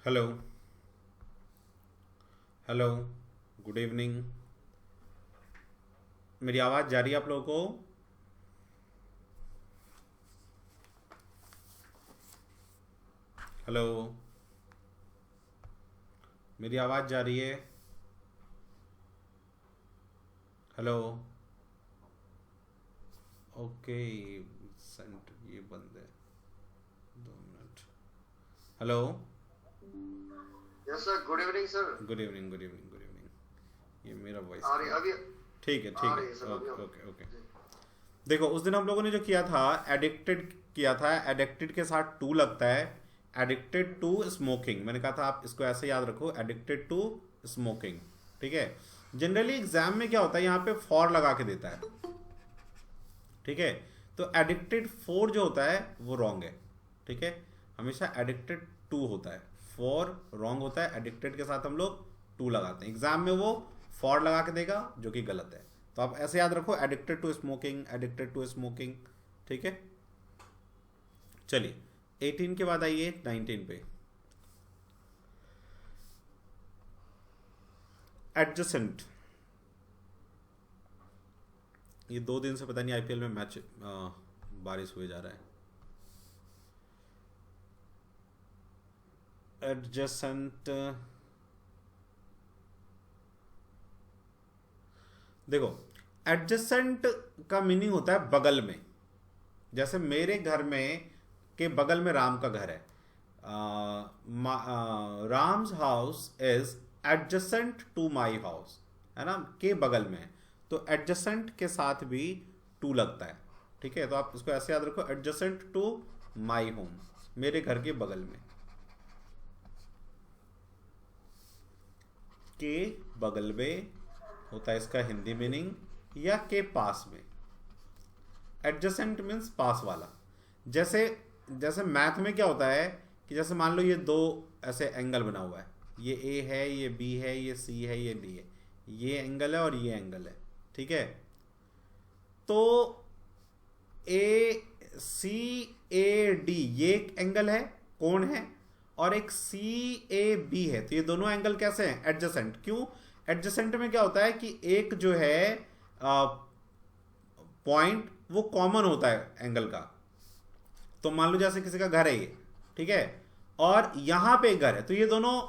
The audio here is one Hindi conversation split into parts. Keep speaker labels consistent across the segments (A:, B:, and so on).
A: Hello hello, good evening. मेरी आवाज़ जा रही है आप लोगों को? हेलो, मेरी आवाज़ जा रही है? Hello, okay. सेंटर ये बंद है, 2 minute. Hello,
B: yes sir, good evening sir.
A: Good evening, good evening, good evening. ये मेरा वॉइस
B: आ रही अभी
A: ठीक है,
B: आ
A: ठीक
B: रही है सर
A: है,
B: अभी
A: ओके ओके ओके।
B: जी।
A: देखो, उस दिन हम लोगों ने जो किया था, एडिक्टेड किया था। एडिक्टेड के साथ टू लगता है, एडिक्टेड टू स्मोकिंग। मैंने कहा था आप इसको ऐसे याद रखो, एडिक्टेड टू स्मोकिंग। ठीक है। जनरली एग्जाम में क्या होता है, यहाँ पे फॉर लगा के देता है। ठीक है। तो एडिक्टेड फोर जो होता है वो रॉन्ग है। ठीक है। हमेशा एडिक्टेड टू होता है, फॉर रॉन्ग होता है। एडिक्टेड के साथ हम लोग टू लगाते हैं, एग्जाम में वो फॉर लगा के देगा, जो कि गलत है। तो आप ऐसे याद रखो, addicted to smoking, addicted to smoking. ठीक है। चलिए, 18 के बाद आइए 19 पे। एडजेसेंट। ये 2 दिन से पता नहीं आईपीएल में मैच बारिश हुए जा रहा है। एडजेसेंट, देखो, एडजेसेंट का मीनिंग होता है बगल में। जैसे मेरे घर में के बगल में राम का घर है। Ram's house is adjacent to my house, है ना, के बगल में है। तो एडजेसेंट के साथ भी टू लगता है। ठीक है। तो आप इसको ऐसे याद रखो, एडजेसेंट टू माई होम, मेरे घर के बगल में। के बगल में होता है इसका हिंदी मीनिंग, या के पास में। एडजेसेंट मीन्स पास वाला। जैसे जैसे मैथ में क्या होता है कि जैसे मान लो ये दो ऐसे एंगल बना हुआ है, ये ए है, ये बी है, ये सी है, ये डी है। ये एंगल है और ये एंगल है। ठीक है। तो ए सी ए डी ये एक एंगल है, कोण है। और एक सी ए बी है। तो ये दोनों एंगल कैसे हैं? एडजेसेंट। क्यों? एडजेसेंट में क्या होता है कि एक जो है पॉइंट, वो कॉमन होता है एंगल का। तो मान लो जैसे किसी का घर है ये, ठीक है, और यहां पे एक घर है, तो ये दोनों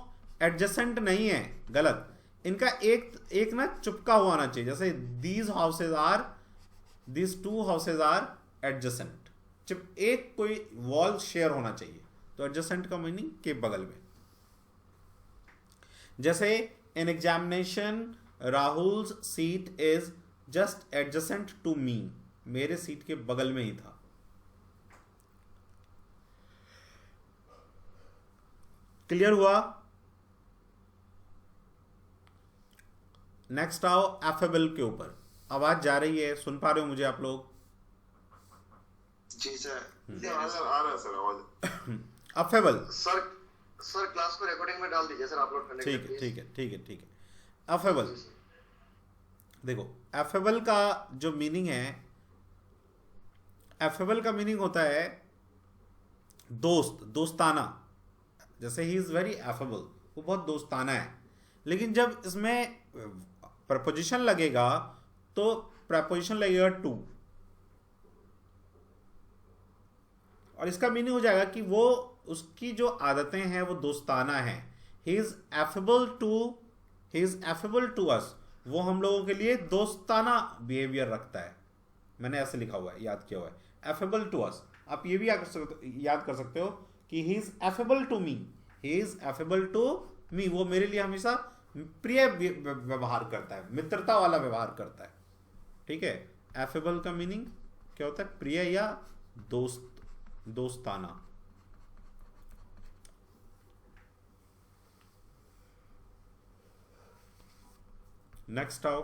A: एडजेसेंट नहीं है, गलत। इनका एक एक ना चुपका हुआ आना चाहिए। जैसे these two houses are adjacent, चिप एक कोई वॉल शेयर होना चाहिए। तो एडजेसेंट का मीनिंग के बगल में। जैसे in examination Rahul's seat is just adjacent to me, मेरे सीट के बगल में ही था। क्लियर हुआ? नेक्स्ट आओ एफेबल के ऊपर। आवाज जा रही है? सुन पा रहे हो मुझे आप लोग?
B: जी सर।
C: आ रहा है सर आवाज।
A: अफेबल।
B: सर सर क्लास को रिकॉर्डिंग में डाल दीजिए सर, अपलोड करने के
A: ठीक
B: लिए
A: है,
B: प्लीज।
A: ठीक है, ठीक है, ठीक है। अफेबल,
B: जी सर।
A: देखो, एफेबल का जो मीनिंग है, एफेबल का मीनिंग होता है दोस्त, दोस्ताना। जैसे ही इज वेरी एफेबल, वो बहुत दोस्ताना है। लेकिन जब इसमें प्रपोजिशन लगेगा तो प्रपोजिशन लगेगा टू, और इसका मीनिंग हो जाएगा कि वो, उसकी जो आदतें हैं वो दोस्ताना हैं। He is affable to, he is affable to us, वो हम लोगों के लिए दोस्ताना बिहेवियर रखता है। मैंने ऐसे लिखा हुआ है, याद किया हुआ है, एफेबल टू अस। आप ये भी याद कर सकते हो कि he is affable to me, he is affable to me, वो मेरे लिए हमेशा प्रिय व्यवहार करता है, मित्रता वाला व्यवहार करता है। ठीक है। एफेबल का मीनिंग क्या होता है? प्रिय या दोस्त, दोस्ताना। नेक्स्ट आओ।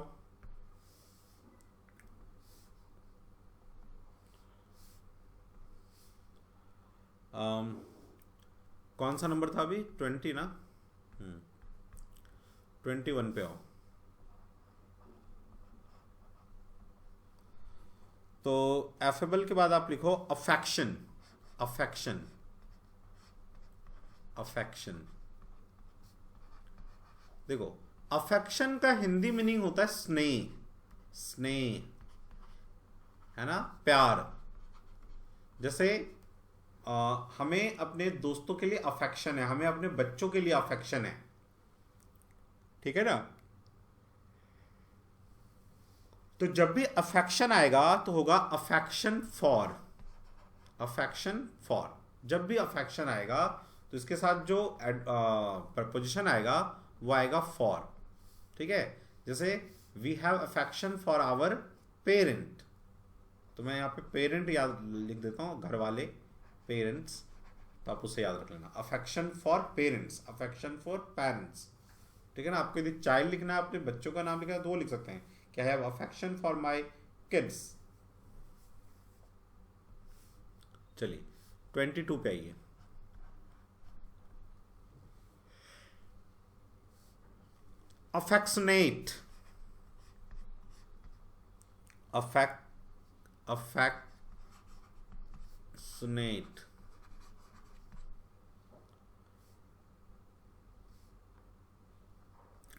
A: कौन सा नंबर था अभी? 20 ना? 21 पे आओ। तो एफेबल के बाद आप लिखो अफेक्शन, अफेक्शन, अफेक्शन। देखो अफेक्शन का हिंदी मीनिंग होता है स्नेह, स्नेह है ना, प्यार। जैसे हमें अपने दोस्तों के लिए अफेक्शन है, हमें अपने बच्चों के लिए अफेक्शन है, ठीक है ना। तो जब भी अफेक्शन आएगा तो होगा अफेक्शन फॉर, अफेक्शन फॉर। जब भी अफेक्शन आएगा तो इसके साथ जो प्रपोजिशन आएगा वो आएगा फॉर, ठीक है। जैसे we have affection for our parent, तो मैं यहाँ पे पेरेंट याद लिख देता हूँ, घर वाले, पेरेंट्स, तो आप उसे याद रख लेना। Affection for parents, affection for parents, ठीक है ना। आपको यदि चाइल्ड लिखना है, अपने बच्चों का नाम लिखना है, तो वो लिख सकते हैं कि I have affection for my kids. चलिए 22 पे आइए। अफेक्शनेट, अफेक्शनेट,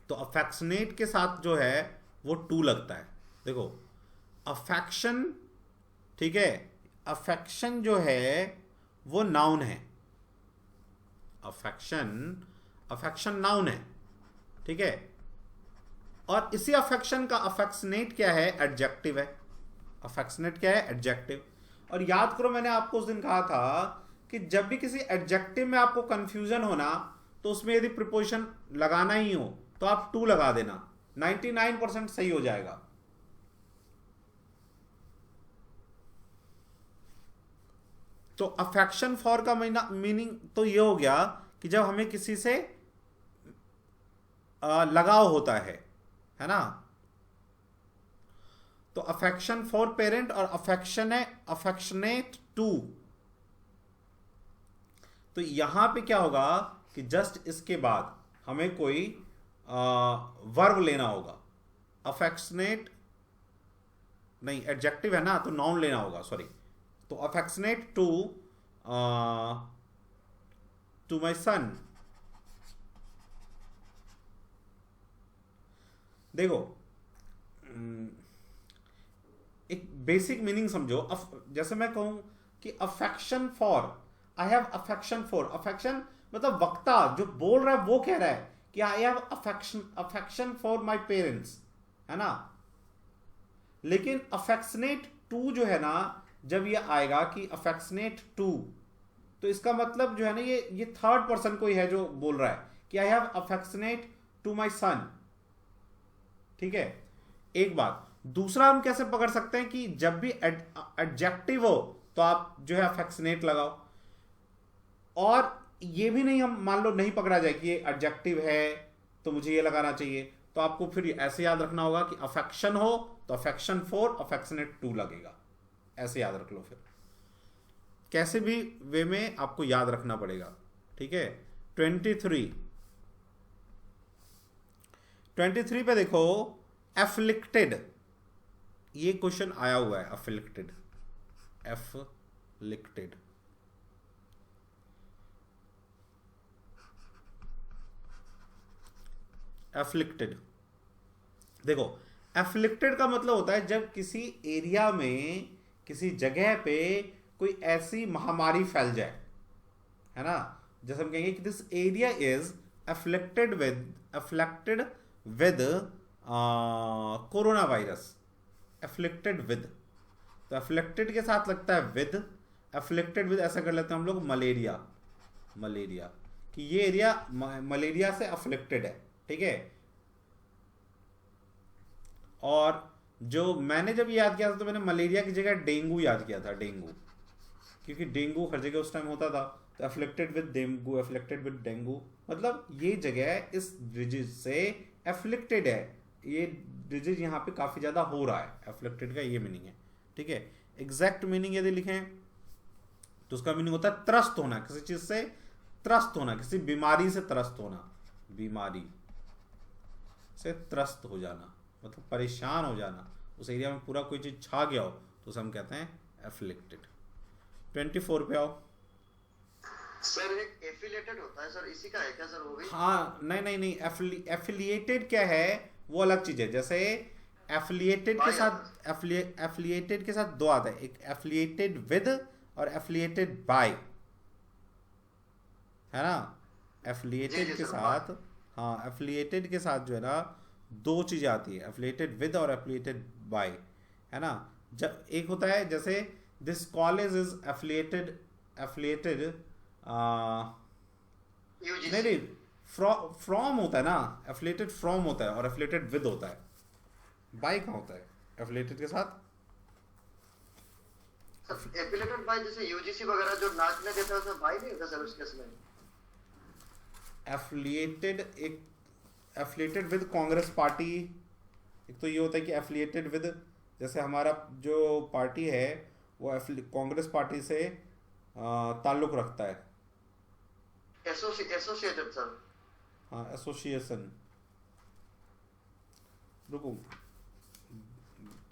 A: तो अफेक्शनेट के साथ जो है वो टू लगता है। देखो अफेक्शन, ठीक है, अफेक्शन जो है वो नाउन है, अफेक्शन, अफेक्शन नाउन है, ठीक है। और इसी अफेक्शन का अफेक्शनेट क्या है, एडजेक्टिव है। अफेक्शनेट क्या है, एडजेक्टिव। और याद करो मैंने आपको उस दिन कहा था कि जब भी किसी एडजेक्टिव में आपको कंफ्यूजन होना तो उसमें यदि प्रीपोजिशन लगाना ही हो तो आप टू लगा देना, 99% सही हो जाएगा। तो अफेक्शन फॉर का मीनिंग तो ये हो गया कि जब हमें किसी से लगाव होता है ना। तो अफेक्शन फॉर पेरेंट और अफेक्शनेट टू, तो यहां पे क्या होगा कि जस्ट इसके बाद हमें कोई वर्ब लेना होगा। अफेक्शनेट नहीं, एडजेक्टिव है ना, तो नाउन लेना होगा, सॉरी। तो अफेक्शनेट टू माई सन। देखो एक बेसिक मीनिंग समझो। जैसे मैं कहूं कि affection for, I have affection for, affection मतलब वक्ता जो बोल रहा है वो कह रहा है कि I have affection for my parents, है ना। लेकिन अफेक्शनेट टू जो है ना, जब ये आएगा कि अफेक्शनेट टू, तो इसका मतलब जो है ना, ये थर्ड पर्सन कोई है जो बोल रहा है कि I have affectionate to my son, ठीक है। एक बात। दूसरा हम कैसे पकड़ सकते हैं कि जब भी एडजेक्टिव हो तो आप जो है अफेक्शनेट लगाओ, और ये भी नहीं, हम मान लो नहीं पकड़ा जाए कि ये एडजेक्टिव है तो मुझे ये लगाना चाहिए, तो आपको फिर ऐसे याद रखना होगा कि अफेक्शन हो तो अफेक्शन फॉर, अफेक्शनेट टू लगेगा, ऐसे याद रख लो। फिर कैसे भी वे में आपको याद रखना पड़ेगा, ठीक है। 23 पे देखो, एफ्लिक्टेड, ये क्वेश्चन आया हुआ है। Afflicted, afflicted, afflicted. देखो एफ्लिक्टेड का मतलब होता है जब किसी एरिया में, किसी जगह पे कोई ऐसी महामारी फैल जाए, है ना। जैसे हम कहेंगे कि this area is afflicted with corona virus, afflicted with. तो अफ्लिक्टेड के साथ लगता है विद, अफ्लिक्टेड विद ऐसा कर लेते हैं हम लोग मलेरिया, मलेरिया, कि ये एरिया मलेरिया से अफ्लिक्टेड है, ठीक है। और जो मैंने जब याद किया था तो मैंने मलेरिया की जगह डेंगू याद किया था, डेंगू, क्योंकि डेंगू हर जगह उस टाइम होता था। तो afflicted with dengue, afflicted with dengue, मतलब ये जगह इस डिजीज से अफ्लिक्टेड है, ये डिजीज यहाँ पे काफी ज्यादा हो रहा है। अफ्लिक्टेड का ये मीनिंग है, ठीक है। एग्जैक्ट मीनिंग यदि लिखें तो उसका मीनिंग होता है त्रस्त होना, किसी चीज से त्रस्त होना, किसी बीमारी से त्रस्त होना, बीमारी से त्रस्त हो जाना मतलब परेशान हो जाना, उस एरिया में पूरा कोई चीज छा गया हो तो उसे हम कहते हैं एफ्लिक्टेड। 24 पे आओ।
B: सर एक एफिलेटेड होता है सर, इसी का है क्या सर वो भी?
A: हाँ, नहीं नहीं नहीं, एफिलिएटेड क्या है, वो अलग चीज है। जैसे एफिलिएटेड के
B: बाय आता है।
A: साथ एफिलिएटेड के साथ दो आता है, एक एफिलिएटेड विद और एफिलिएटेड बाय, है ना।
B: जी
A: एफिलिएटेड
B: जी
A: के
B: सर, बाय।
A: साथ, हाँ, एफिलिएटेड के साथ जो है ना, दो चीजें आती है, एफिलिएटेड विद और एफिलिएटेड बाय, है ना। जब एक होता है जैसे this college is affiliated, affiliated नहीं
B: यूजीसी।
A: नहीं, फ्रॉम होता है ना, एफिलिएटेड फ्रॉम होता है और एफिलिएटेड विद होता है, बाय कहाँ होता है एफिलिएटेड के साथ।
B: सर एफिलेटेड बाय जैसे यूजीसी वगैरह जो नाचने देता है उसमें बाय नहीं होता सर उस केस में?
A: एफिलिएटेड, एक एफिलिएटेड विद कांग्रेस पार्टी, एक तो ये होता है कि एफिलिएटेड विद, जैसे हमारा जो पार्टी है वो कांग्रेस पार्टी से ताल्लुक रखता है।
B: Associated sir.
A: हाँ, एसोसिएशन, रुको,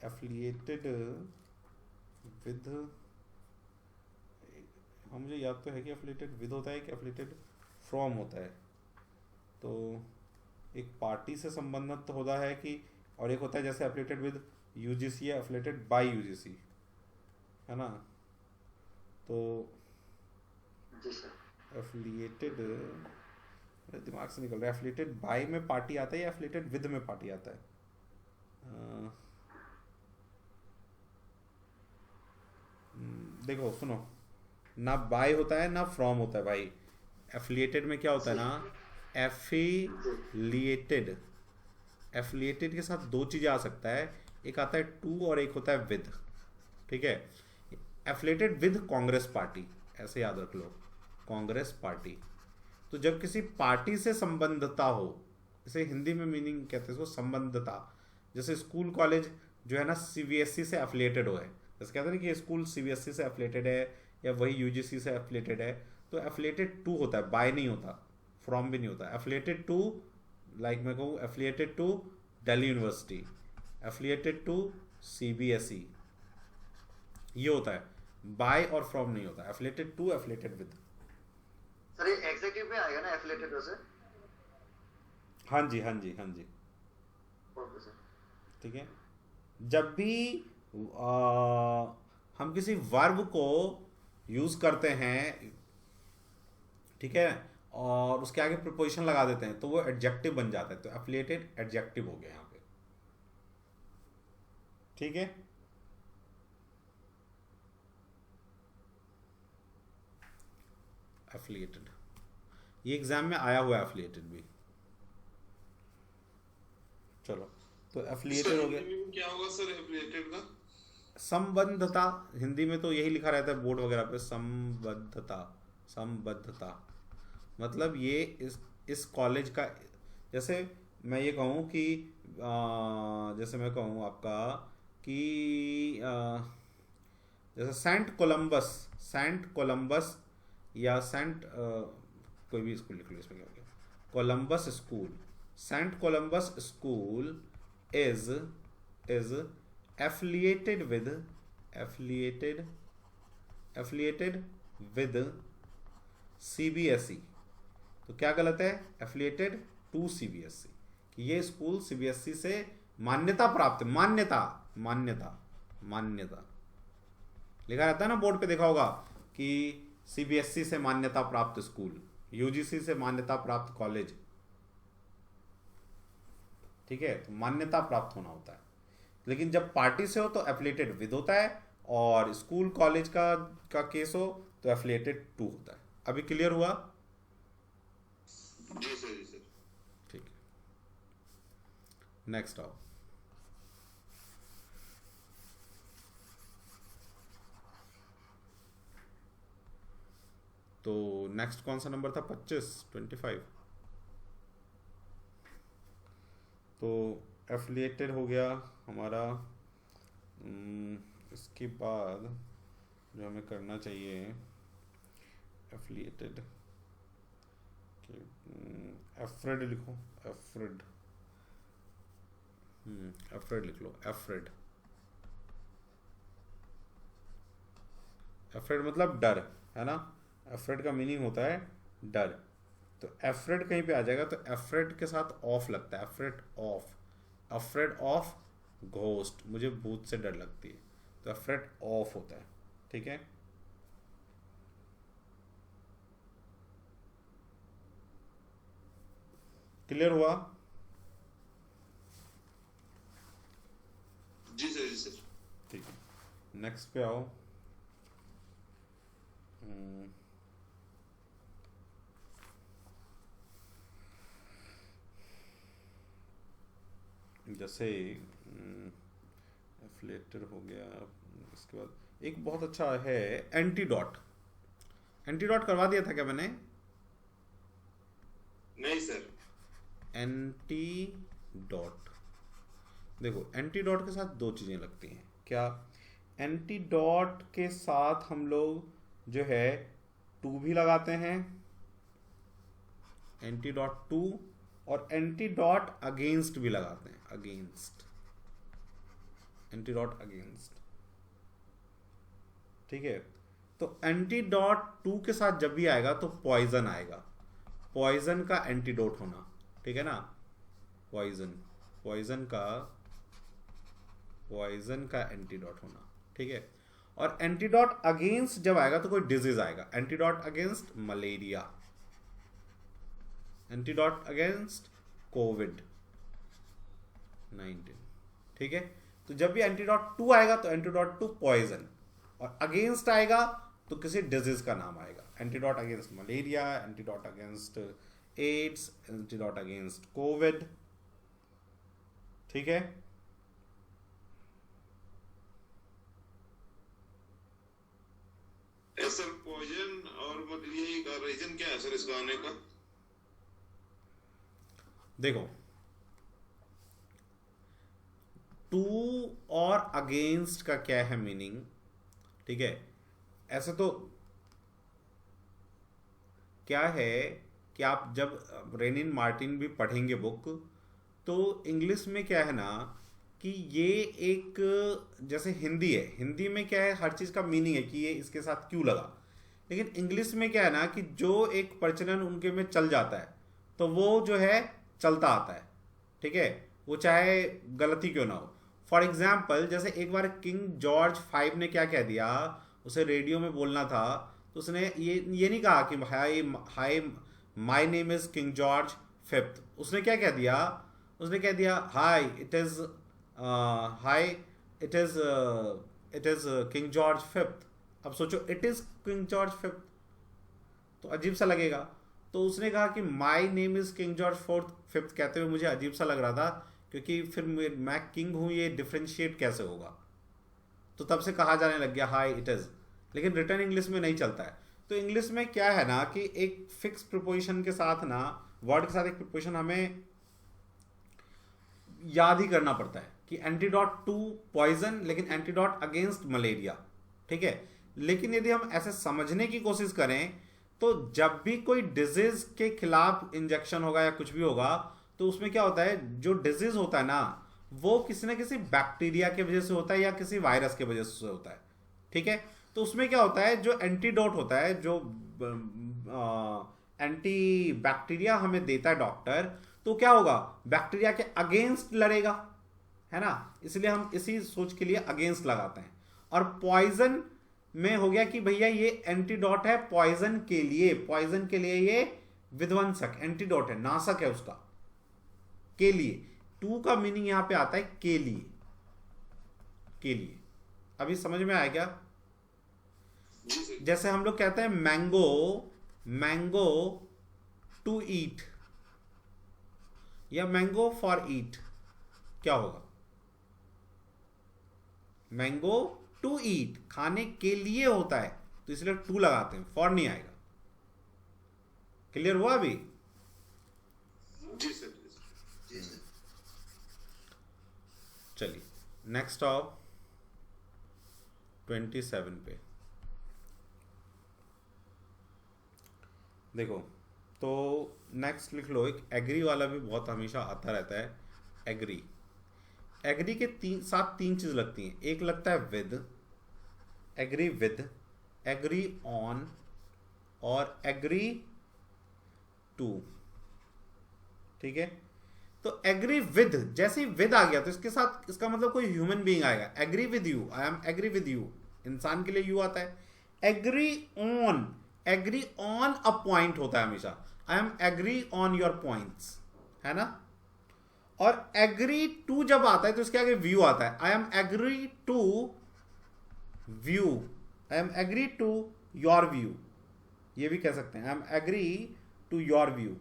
A: एफिलिएटेड विद, हाँ मुझे याद तो है कि एफिलिएटेड विद होता है कि एफिलिएटेड फ्रॉम होता है। तो एक पार्टी से संबंधित होता है कि, और एक होता है जैसे एफिलिएटेड विद यूजीसी या एफिलिएटेड बाय यूजीसी, है ना। तो
B: जी सर।
A: एफिलिएटेड, मेरे दिमाग से निकल रहा है, एफिलिएटेड बाय में पार्टी आता है या एफिलिएटेड विद में पार्टी आता है। देखो सुनो, ना बाय होता है ना फ्रॉम होता है भाई। एफिलिएटेड में क्या होता है ना, एफिलिएटेड, एफिलिएटेड के साथ दो चीज़ें आ सकता है, एक आता है टू और एक होता है विद, ठीक है। एफिलिएटेड विद कांग्रेस पार्टी, ऐसे याद रख लो, कांग्रेस पार्टी। तो जब किसी पार्टी से संबद्धता हो, इसे हिंदी में मीनिंग कहते हैं इसको संबद्धता। जैसे स्कूल कॉलेज जो है ना सीबीएसई से एफिलिएटेड हो है, जैसे कहते हैं ना कि स्कूल सीबीएसई से एफिलिएटेड है या वही यूजीसी से एफिलिएटेड है, तो एफिलिएटेड टू होता है, बाय नहीं होता, फ्रॉम भी नहीं होता। एफिलिएटेड टू, लाइक मैं कहूँ affiliated to Delhi university, affiliated to CBSE, ये होता है। बाय और फ्रॉम नहीं होता, affiliated to, affiliated with.
B: Sir ये एग्जीक्यूटिव में आएगा ना एफिलेटेड वैसे?
A: हाँ जी हाँ जी हाँ जी,
B: ओके सर।
A: ठीक है। जब भी हम किसी वर्ब को यूज करते हैं, ठीक है, और उसके आगे प्रीपोजिशन लगा देते हैं तो वो एडजेक्टिव बन जाता है, तो एफिलिएटेड एडजेक्टिव हो गया यहाँ पे, ठीक है। एफिलिएटेड, ये एग्जाम में आया हुआ है एफिलिएटेड भी। चलो, तो एफिलिएटेड हो गया।
C: हिंदी में क्या होगा सर एफिलिएटेड का?
A: संबद्धता, हिंदी में तो यही लिखा रहता है बोर्ड वगैरह पे, संबद्धता, संबद्धता मतलब ये इस कॉलेज का, जैसे मैं ये कहूँ कि जैसे मैं कहूँ आपका कि जैसे सेंट कोलंबस, सेंट कोलंबस या सेंट कोई भी स्कूल लिख लो, इसमें क्या हो गया, Columbus school, saint Columbus school is is affiliated with, affiliated, affiliated with CBSE. तो क्या गलत है, एफिलिएटेड टू सीबीएसई, कि ये स्कूल सीबीएसई से मान्यता प्राप्त, मान्यता, मान्यता, मान्यता लिखा रहता है ना बोर्ड पे, देखा होगा कि सीबीएसई से मान्यता प्राप्त स्कूल, यूजीसी से मान्यता प्राप्त कॉलेज, ठीक है, तो मान्यता प्राप्त होना होता है। लेकिन जब पार्टी से हो तो एफिलिएटेड विद होता है, और स्कूल कॉलेज का केस हो तो एफिलिएटेड टू होता है। अभी क्लियर हुआ?
C: जी सर, जी सर।
A: ठीक है, नेक्स्ट आओ। तो नेक्स्ट कौन सा नंबर था, 25, 25। तो एफिलिएटेड हो गया हमारा। इसके बाद जो हमें करना चाहिए, एफिलिएटेड, एफ्रेड लिखो, एफ्रेड, एफ्रेड लिख लो, एफ्रेड, एफ्रेड मतलब डर, है ना। एफ्रेड का मीनिंग होता है डर, तो एफ्रेड कहीं पे आ जाएगा तो एफ्रेड के साथ ऑफ लगता है, afraid of, afraid of ghost, मुझे भूत से डर लगती है, तो एफ्रेड ऑफ होता है। ठीक है, क्लियर हुआ?
C: जी सर, जी सर।
A: ठीक है, नेक्स्ट पे आओ। जैसे एफ्लेटर हो गया, इसके बाद एक बहुत अच्छा है एंटीडॉट। एंटीडॉट करवा दिया था क्या मैंने?
C: नहीं सर।
A: एंटीडॉट, देखो एंटीडॉट के साथ दो चीजें लगती हैं क्या? एंटीडॉट के साथ हम लोग जो है टू भी लगाते हैं, एंटीडॉट टू, और एंटीडॉट अगेंस्ट भी लगाते हैं, अगेंस्ट, एंटीडॉट अगेंस्ट। ठीक है, तो एंटीडॉट टू के साथ जब भी आएगा तो पॉइजन आएगा, पॉइजन का एंटीडोट होना। ठीक है ना, पॉइजन, पॉइजन का एंटीडोट होना। ठीक है, और एंटीडोट अगेंस्ट जब आएगा तो कोई डिजीज आएगा, antidote against malaria, antidote against Covid 19। ठीक है, तो जब भी एंटीडोट टू आएगा तो एंटीडोट टू पॉइजन, और अगेंस्ट आएगा तो किसी डिजीज का नाम आएगा, antidote against malaria, antidote against AIDS, antidote against Covid. ठीक है,
C: सर पॉइजन और मलेरिया का रीजन क्या है सर इसका आने का?
A: देखो टू और अगेंस्ट का क्या है मीनिंग? ठीक है, ऐसे तो क्या है कि आप जब रेनिन मार्टिन भी पढ़ेंगे बुक, तो इंग्लिश में क्या है ना कि ये एक, जैसे हिंदी है, हिंदी में क्या है हर चीज़ का मीनिंग है कि ये इसके साथ क्यों लगा, लेकिन इंग्लिश में क्या है ना कि जो एक प्रचलन उनके में चल जाता है तो वो जो है चलता आता है। ठीक है, वो चाहे गलती क्यों ना हो। फॉर एग्जाम्पल, जैसे एक बार किंग जॉर्ज 5 ने क्या कह दिया, उसे रेडियो में बोलना था, तो उसने ये नहीं कहा कि hi hi my name is king George 5th, उसने क्या कह दिया, उसने कह दिया hi it is king George 5th। अब सोचो it is king George 5th तो अजीब सा लगेगा, तो उसने कहा कि my name is king George 5th कहते हुए मुझे अजीब सा लग रहा था, क्योंकि फिर मैं किंग हूं, ये डिफ्रेंशिएट कैसे होगा, तो तब से कहा जाने लग गया हाय इट इज, लेकिन रिटर्न इंग्लिश में नहीं चलता है। तो इंग्लिश में क्या है ना कि एक फिक्स प्रिपोजिशन के साथ ना, वर्ड के साथ एक प्रिपोजिशन हमें याद ही करना पड़ता है कि एंटीडोट टू पॉइजन, लेकिन एंटीडोट अगेंस्ट मलेरिया। ठीक है, लेकिन यदि हम ऐसे समझने की कोशिश करें तो जब भी कोई डिजीज के खिलाफ इंजेक्शन होगा या कुछ भी होगा, तो उसमें क्या होता है, जो डिजीज होता है ना वो किसी न किसी बैक्टीरिया की वजह से होता है या किसी वायरस की वजह से होता है। ठीक है, तो उसमें क्या होता है, जो एंटीडोट होता है, जो एंटी बैक्टीरिया हमें देता है डॉक्टर, तो क्या होगा, बैक्टीरिया के अगेंस्ट लड़ेगा, है ना, इसलिए हम इसी सोच के लिए अगेंस्ट लगाते हैं। और पॉइजन में हो गया कि भैया ये एंटीडोट है पॉइजन के लिए, पॉइजन के लिए ये विध्वंसक एंटीडोट है, नाशक है उसका, के लिए। टू का मीनिंग यहां पे आता है के लिए, के लिए। अभी समझ में आया क्या? जैसे हम लोग कहते हैं मैंगो, मैंगो टू ईट या मैंगो फॉर ईट, क्या होगा? मैंगो टू ईट, खाने के लिए होता है, तो इसलिए टू लगाते हैं, फॉर नहीं आएगा। क्लियर हुआ अभी?
C: जी सर,
B: जी सर।
A: चलिए नेक्स्ट आओ 27 पे। देखो तो नेक्स्ट लिख लो, एक एग्री वाला भी बहुत हमेशा आता रहता है, एग्री। एग्री के साथ तीन चीज लगती हैं, एक लगता है with, agree with, agree on, और एग्री टू, ठीक है। तो एग्री विद, जैसे ही विद आ गया तो इसके साथ इसका मतलब कोई ह्यूमन बीइंग आएगा। Agree with you, I am agree with you, इंसान के लिए यू आता है। Agree on, agree on a point होता है हमेशा, I am agree on your points, है ना। और एग्री टू जब आता है तो इसके आगे व्यू आता है, I am agree to view, I am agree to your view, ये भी कह सकते हैं, I am agree to your view,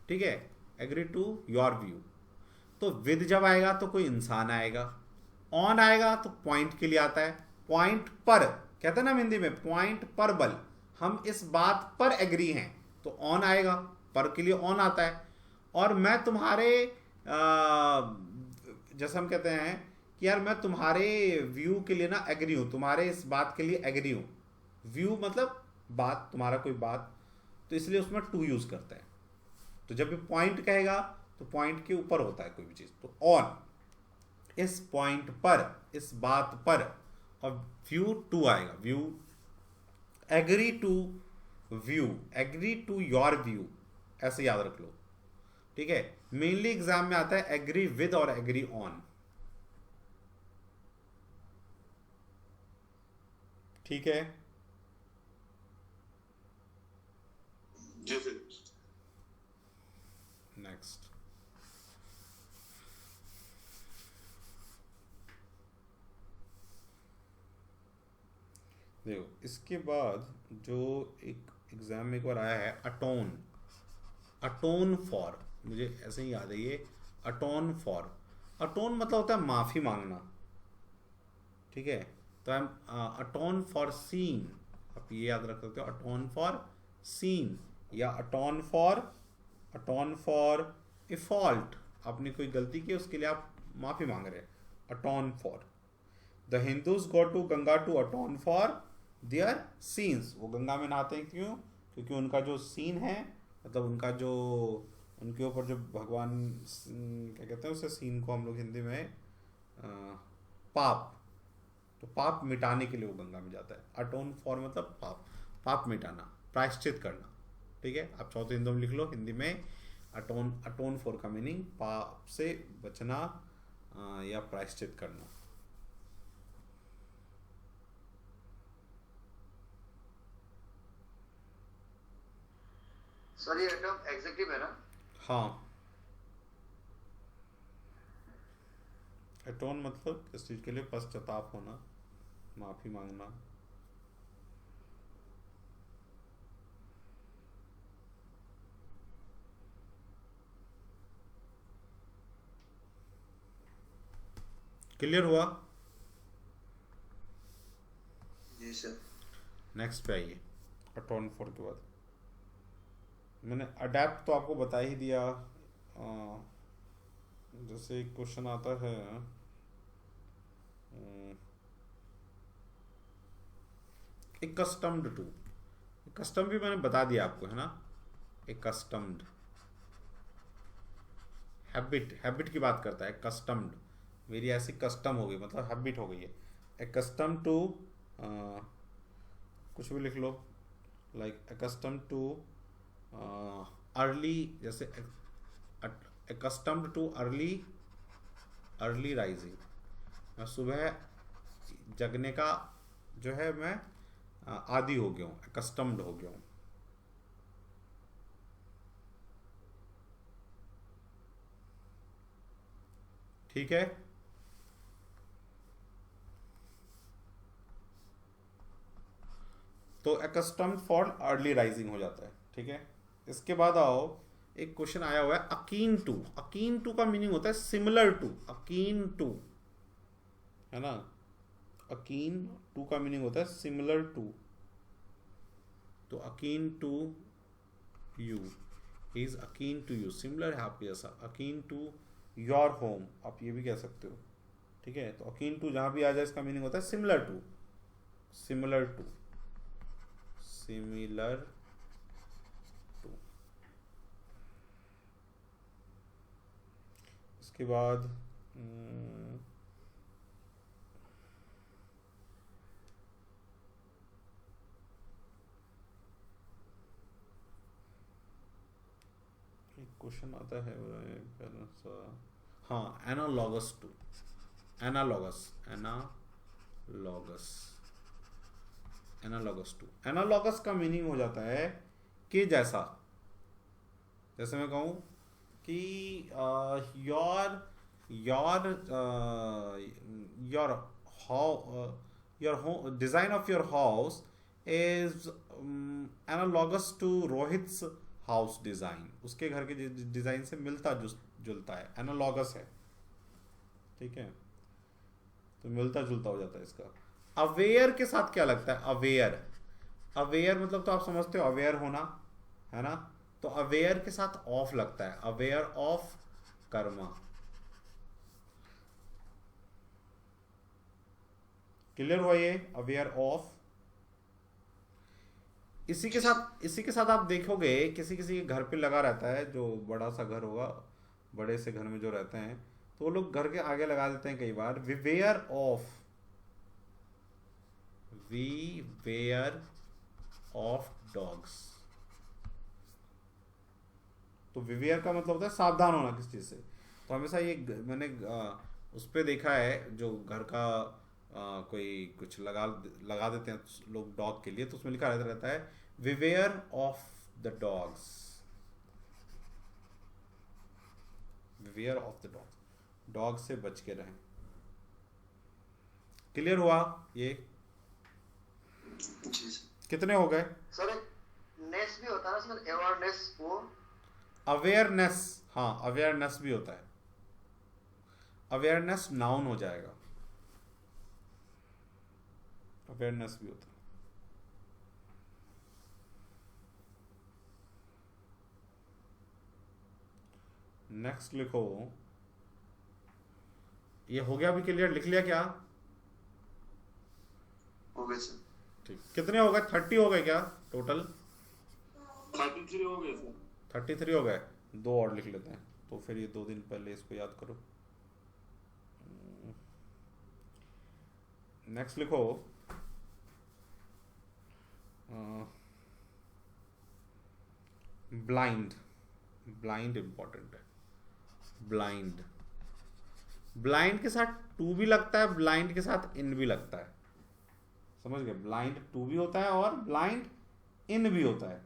A: ठीक है, एग्री टू योर व्यू। तो विद जब आएगा तो कोई इंसान आएगा, ऑन आएगा तो पॉइंट के लिए आता है, पॉइंट पर, कहते हैं ना हिंदी में पॉइंट पर बल, हम इस बात पर एग्री हैं, तो ऑन आएगा, पर के लिए ऑन आता है। और मैं तुम्हारे जैसे हम कहते हैं कि यार मैं तुम्हारे व्यू के लिए ना एग्री हूं, तुम्हारे इस बात के लिए एग्री हूं, व्यू मतलब बात, तुम्हारा कोई बात, तो इसलिए उसमें टू यूज करते हैं। तो जब भी पॉइंट कहेगा तो पॉइंट के ऊपर होता है कोई भी चीज, तो ऑन, इस पॉइंट पर, इस बात पर, और व्यू टू आएगा, view, agree to view, agree to your view, ऐसे याद रख लो, ठीक है। मेनली एग्जाम में आता है एग्री विद और एग्री ऑन, ठीक है।
C: जी सर।
A: नेक्स्ट, देखो इसके बाद जो एक एग्जाम में एक बार आया है, अटोन, अटोन फॉर, मुझे ऐसे ही याद है ये, अटोन फॉर, अटोन मतलब होता है माफी मांगना, ठीक है। तो I am atone for sin, आप ये याद रख सकते हो, अटोन फॉर सीन, या अटोन फॉर ए फॉल्ट, आपने कोई गलती की उसके लिए आप माफी मांग रहे हैं, atone for. The Hindus go to Ganga to atone for their sins, वो गंगा में नहाते हैं क्यों, क्योंकि उनका जो सीन है, मतलब उनका जो, उनके ऊपर जो भगवान, क्या कहते हैं उसे, सीन को हम लोग हिंदी में पाप, तो पाप मिटाने के लिए वो गंगा में जाता है। अटोन फॉर मतलब पाप, पाप मिटाना, प्रायश्चित करना, ठीक है। आप चाहो तो हिंदी में लिख लो, हिंदी में अटोन, अटोन फॉर का मीनिंग पाप से बचना या प्रायश्चित करना।
B: सर ये टर्म एग्जेक्टिव है ना?
A: हाँ, अटोन मतलब किस चीज के लिए, पश्चाताप होना, माफी मांगना। क्लियर हुआ?
B: जी सर।
A: नेक्स्ट पे आइए, अटोन फॉर के बाद मैंने अडेप्ट तो आपको बता ही दिया। जैसे एक क्वेश्चन आता है, कस्टम्ड टू, कस्टम भी मैंने बता दिया आपको, है ना। एक कस्टम्ड, हैबिट, हैबिट की बात करता है, कस्टम्ड, मेरी ऐसी कस्टम हो गई, मतलब हैबिट हो गई है। ए कस्टम टू, कुछ भी लिख लो, like accustomed to early, जैसे accustomed to early, early rising, मैं सुबह जगने का जो है मैं आदी हो गया हूँ, accustomed हो गया हूँ, ठीक है। तो accustomed फॉर अर्ली राइजिंग हो जाता है, ठीक है। इसके बाद आओ, एक क्वेश्चन आया हुआ है अकीन टू, अकीन टू का मीनिंग होता है सिमिलर टू, अकीन टू, है ना। अकीन टू का मीनिंग होता है सिमिलर टू, तो akin to you, he is akin to you, similar है आपके जैसा। अकीन टू योर होम, आप ये भी कह सकते हो, ठीक है। तो अकीन टू जहां भी आ जाए इसका मीनिंग होता है similar to, similar to, similar to. इसके बाद क्वेश्चन आता है हाँ, analogous to, analogous analogous analogous to, analogous का मीनिंग हो जाता है कि जैसा, जैसे मैं कहूँ कि your your your your design of your house is analogous to Rohit's house design, उसके घर के डिजाइन से मिलता जुलता है, एनालॉगस है, ठीक है, तो मिलता जुलता हो जाता है इसका। अवेयर के साथ क्या लगता है, अवेयर, अवेयर मतलब तो आप समझते हो अवेयर होना, है ना, तो अवेयर के साथ ऑफ लगता है, अवेयर ऑफ कर्मा। क्लियर हुआ ये, अवेयर ऑफ। इसी के साथ आप देखोगे किसी किसी के घर पे लगा रहता है, जो बड़ा सा घर होगा, बड़े से घर में जो रहते हैं, तो वो लोग घर के आगे लगा देते हैं कई बार, विवेयर ऑफ, विवेयर ऑफ डॉग्स। तो विवेयर का मतलब होता है सावधान होना किस चीज से। तो हमेशा ये मैंने उस पर देखा है, जो घर का कोई कुछ लगा देते हैं लोग डॉग के लिए, तो उसमें लिखा रहता है beware of the dogs, beware of the dogs, dog से बच के रहें। क्लियर हुआ ये? कितने हो गए
B: सर? नेस भी होता है सर, अवेयरनेस, वो
A: अवेयरनेस, हाँ अवेयरनेस भी होता है, अवेयरनेस नाउन हो जाएगा, अवेयरनेस भी होता है। नेक्स्ट लिखो, ये हो गया अभी क्लियर, लिख लिया क्या?
B: हो गए सर।
A: ठीक, कितने हो गए? 30 हो गए क्या टोटल?
C: 33 हो गए सर।
A: 33 हो गए, 2 और लिख लेते हैं, तो फिर ये 2 दिन पहले इसको याद करो। नेक्स्ट लिखो, ब्लाइंड, ब्लाइंड इंपॉर्टेंट है, ब्लाइंड, ब्लाइंड के साथ टू भी लगता है, ब्लाइंड के साथ इन भी लगता है, समझ गए? ब्लाइंड टू भी होता है और ब्लाइंड इन भी होता है।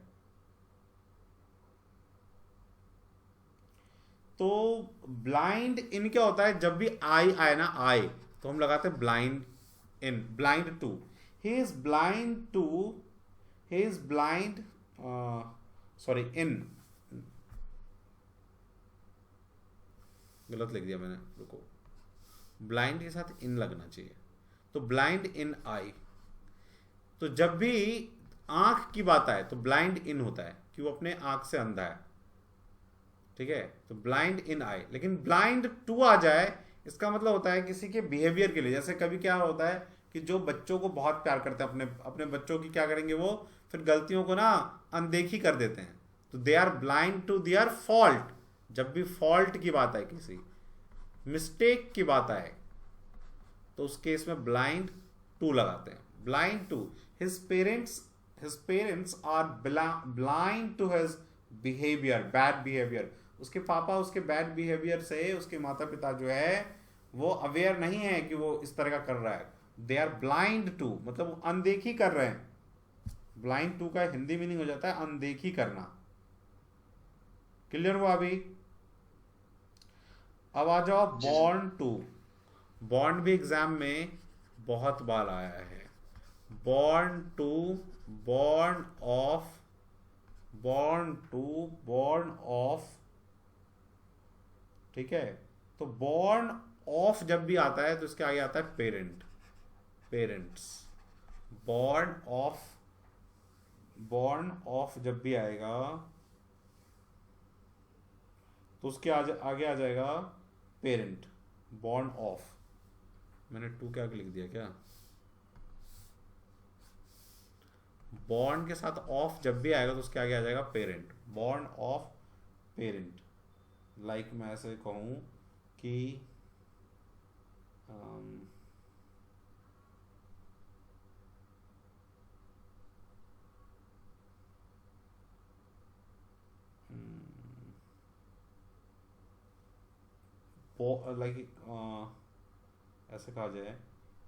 A: तो ब्लाइंड इन क्या होता है, जब भी आई आए ना, आई, तो हम लगाते हैं blind in, blind to, he is blind to, he is blind, sorry in, गलत लिख दिया मैंने, रुको, ब्लाइंड के साथ इन लगना चाहिए, तो ब्लाइंड इन आई। तो जब भी आंख की बात आए तो ब्लाइंड इन होता है कि वो अपने आंख से अंधा है, ठीक है, तो ब्लाइंड इन आई। लेकिन ब्लाइंड टू आ जाए, इसका मतलब होता है किसी के बिहेवियर के लिए, जैसे कभी क्या होता है कि जो बच्चों को बहुत प्यार करते हैं, अपने अपने बच्चों की क्या करेंगे, वो फिर गलतियों को ना अनदेखी कर देते हैं, तो they are blind to their fault. जब भी फॉल्ट की बात आए, किसी मिस्टेक की बात आए, तो उस केस में ब्लाइंड टू लगाते हैं, blind to, his parents are blind to his behaviour, bad behaviour, उसके पापा उसके बैड बिहेवियर से, उसके माता पिता जो है वो अवेयर नहीं है कि वो इस तरह का कर रहा है, दे आर ब्लाइंड टू, मतलब वो अनदेखी कर रहे हैं। ब्लाइंड टू का हिंदी मीनिंग हो जाता है अनदेखी करना। क्लियर हुआ अभी? अब आ जाओ बॉर्न टू। बॉर्न भी एग्जाम में बहुत बार आया है, born to, born of, born to, born of, ठीक है। तो बॉर्न ऑफ जब भी आता है तो इसके आगे आता है parent, parents, born of, born of जब भी आएगा तो उसके आगे आ जाएगा पेरेंट, बॉर्न ऑफ। मैंने टू क्या लिख दिया क्या? बॉर्न के साथ ऑफ जब भी आएगा तो उसके आगे आ जाएगा parent, born of parent. Like मैं ऐसे कहूँ कि लाइक ऐसे कहा जाए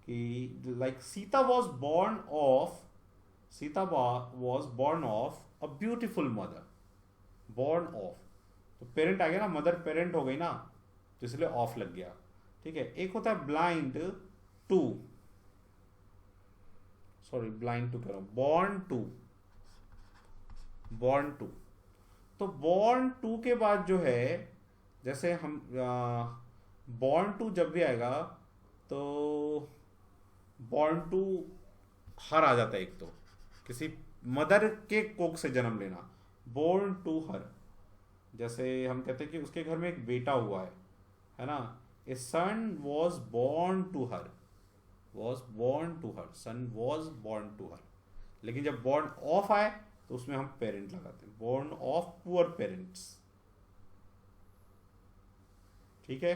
A: कि like Sita was born of a beautiful mother, born of, तो पेरेंट आ गया ना, मदर पेरेंट हो गई ना, तो इसलिए ऑफ लग गया, ठीक है। एक होता है blind to, sorry blind to कह रहा हूं, बॉर्न टू। तो बॉर्न टू के बाद जो है, जैसे हम बॉर्न टू जब भी आएगा तो बॉर्न टू हर आ जाता है, एक तो किसी मदर के कोख से जन्म लेना, बॉर्न टू हर। जैसे हम कहते हैं कि उसके घर में एक बेटा हुआ है ना, a son was born to her, son was born to her. लेकिन जब बॉर्न ऑफ आए तो उसमें हम पेरेंट लगाते हैं, बॉर्न ऑफ पुअर पेरेंट्स, ठीक है।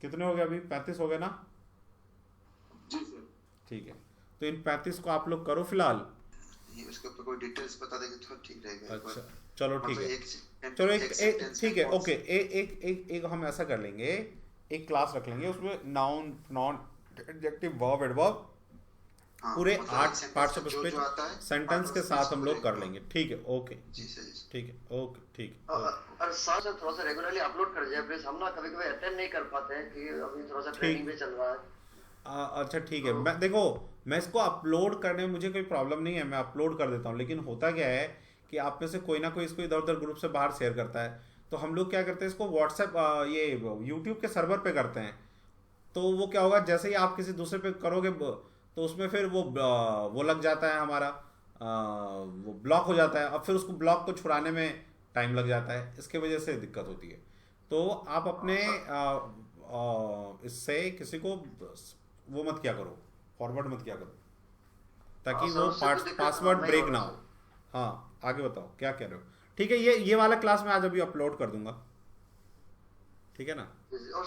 A: कितने हो गए अभी? 35 हो गए ना?
C: जी सर।
A: ठीक है, तो इन 35 को आप लोग करो फिलहाल।
B: ये उसके ऊपर कोई डिटेल्स बता देंगे तो ठीक रहेगा।
A: अच्छा चलो ठीक है,
B: चलो
A: एक ठीक है, ओके, एक हम ऐसा कर लेंगे, एक क्लास रख लेंगे, उसमें नाउन, प्रॉनाउन, एडजेक्टिव, वर्ब, एडवर्ब, पूरे 8 पार्ट्स ऑफ स्पीच सेंटेंस के साथ हम लोग कर लेंगे, ठीक है। ओके
B: जी सर,
A: ठीक है, ओके ठीक है।
B: और साथ साथ थोड़ा सा रेगुलरली अपलोड कर जाए प्लीज, हम ना कभी कभी अटेंड नहीं कर पाते हैं कि अभी थोड़ा सा ट्रेनिंग में चल रहा है।
A: अच्छा ठीक है, मैं देखो, मैं इसको अपलोड करने में मुझे कोई प्रॉब्लम नहीं है, मैं अपलोड कर देता हूँ, लेकिन होता क्या है कि आप में से कोई ना कोई इसको इधर उधर ग्रुप से बाहर शेयर करता है, तो हम लोग क्या करते हैं, इसको व्हाट्सएप ये यूट्यूब के सर्वर पे करते हैं। तो वो क्या होगा, जैसे ही आप किसी दूसरे पे करोगे तो उसमें फिर वो लग जाता है हमारा, वो ब्लॉक हो जाता है, अब फिर उसको ब्लॉक को छुड़ाने में टाइम लग जाता है, इसके वजह से दिक्कत होती है। तो आप अपने इससे किसी को वो मत किया करो, फॉरवर्ड मत किया करो, ताकि वो पासवर्ड ब्रेक ना हो। हाँ आगे बताओ क्या कह रहे हो? ठीक है, ये वाला क्लास मैं आज अभी अपलोड कर दूंगा, ठीक है ना?
B: और